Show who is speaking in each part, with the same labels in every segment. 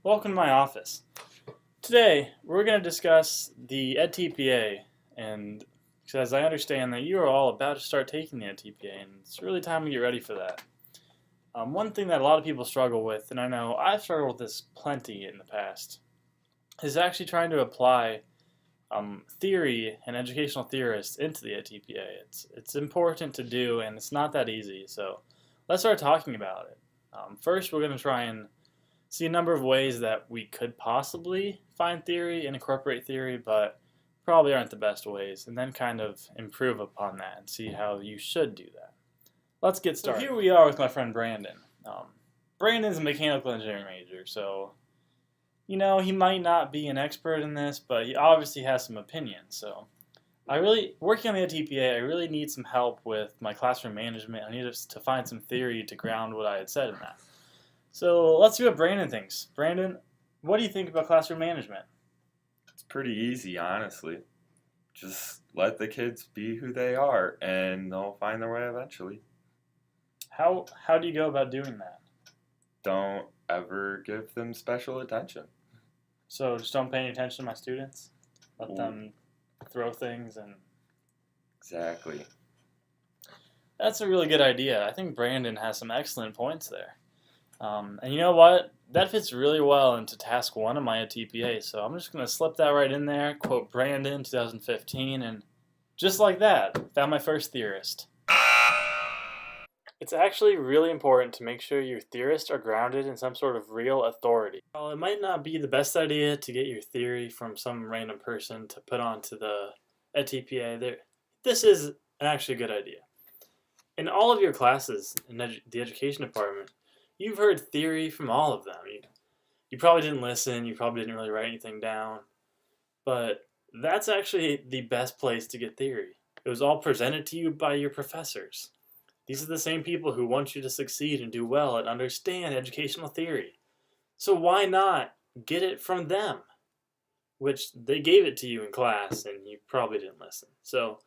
Speaker 1: Welcome to my office. Today, we're going to discuss the edTPA, and as I understand that you are all about to start taking the edTPA, and it's really time to get ready for that. One thing that a lot of people struggle with, and I know I've struggled with this plenty in the past, is actually trying to apply theory and educational theorists into the edTPA. It's important to do, and it's not that easy, so let's start talking about it. First, we're going to try and see a number of ways that we could possibly find theory and incorporate theory, but probably aren't the best ways, and then kind of improve upon that and see how you should do that. Let's get started. So here we are with my friend Brandon. Brandon's a mechanical engineering major, so he might not be an expert in this, but he obviously has some opinions. So working on the edTPA, I really need some help with my classroom management. I need to find some theory to ground what I had said in that. So let's see what Brandon thinks. Brandon, what do you think about classroom management?
Speaker 2: It's pretty easy, honestly. Just let the kids be who they are, and they'll find their way eventually.
Speaker 1: How do you go about doing that?
Speaker 2: Don't ever give them special attention.
Speaker 1: So just don't pay any attention to my students? Let them throw things and...
Speaker 2: Exactly.
Speaker 1: That's a really good idea. I think Brandon has some excellent points there. And you know what? That fits really well into task 1 of my edTPA, so I'm just going to slip that right in there, quote Brandon 2015, and just like that, found my first theorist. It's actually really important to make sure your theorists are grounded in some sort of real authority. While it might not be the best idea to get your theory from some random person to put onto the edTPA, this is actually a good idea. In all of your classes in the education department, you've heard theory from all of them. You probably didn't listen, you probably didn't really write anything down, but that's actually the best place to get theory. It was all presented to you by your professors. These are the same people who want you to succeed and do well and understand educational theory. So why not get it from them? Which they gave it to you in class and you probably didn't listen. So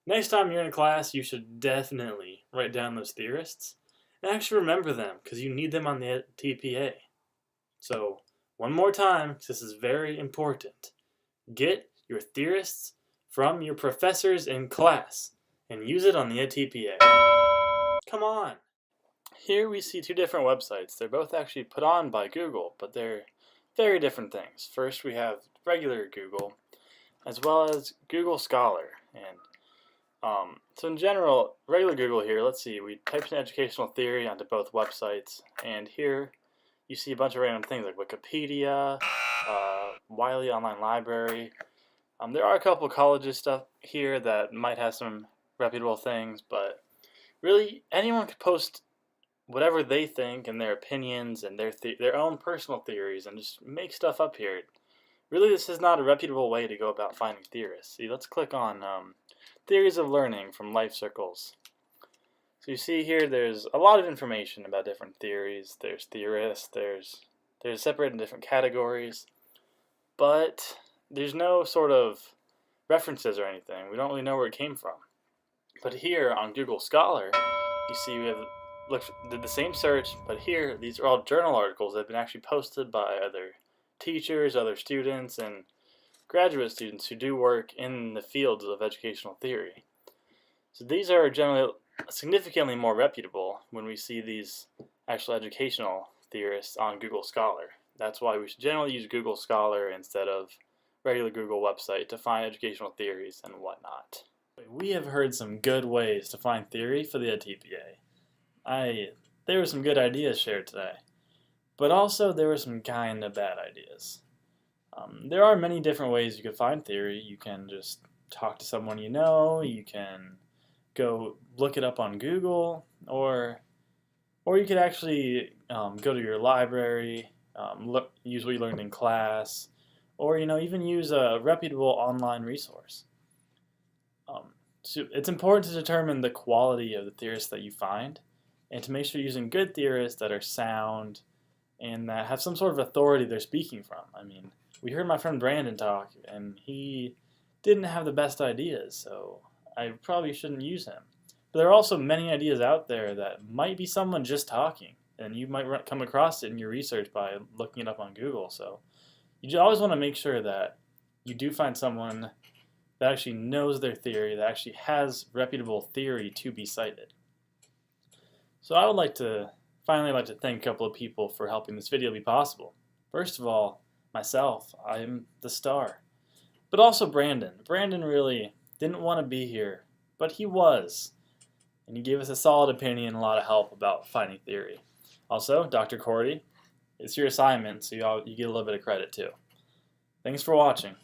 Speaker 1: next time you're in a class, you should definitely write down those theorists and actually remember them, because you need them on the edTPA. So, one more time, because this is very important. Get your theorists from your professors in class and use it on the edTPA. Come on! Here we see two different websites. They're both actually put on by Google, but they're very different things. First, we have regular Google, as well as Google Scholar. And so in general, regular Google here, let's see, we typed in educational theory onto both websites, and here you see a bunch of random things like Wikipedia, Wiley Online Library. There are a couple colleges stuff here that might have some reputable things, but really anyone could post whatever they think and their opinions and their own personal theories and just make stuff up here. Really, this is not a reputable way to go about finding theorists. See, let's click on Theories of Learning from Life Circles. So you see here there's a lot of information about different theories. There's theorists, they're separated in different categories, but there's no sort of references or anything. We don't really know where it came from. But here on Google Scholar, you see we did the same search, but here these are all journal articles that have been actually posted by other teachers, other students, and graduate students who do work in the fields of educational theory. So these are generally significantly more reputable when we see these actual educational theorists on Google Scholar. That's why we should generally use Google Scholar instead of regular Google website to find educational theories and whatnot. We have heard some good ways to find theory for the edTPA. There were some good ideas shared today, but also there were some kind of bad ideas. There are many different ways you can find theory. You can just talk to someone you know, you can go look it up on Google, or you could actually go to your library, use what you learned in class, or even use a reputable online resource. So it's important to determine the quality of the theorists that you find, and to make sure you're using good theorists that are sound and that have some sort of authority they're speaking from. I mean, we heard my friend Brandon talk, and he didn't have the best ideas, so I probably shouldn't use him. But there are also many ideas out there that might be someone just talking, and you might come across it in your research by looking it up on Google. So you always want to make sure that you do find someone that actually knows their theory, that actually has reputable theory to be cited. So I would finally like to thank a couple of people for helping this video be possible. First of all, myself, I'm the star. But also Brandon. Brandon really didn't want to be here, but he was. And he gave us a solid opinion and a lot of help about finding theory. Also, Dr. Cordy, it's your assignment, so you get a little bit of credit too. Thanks for watching.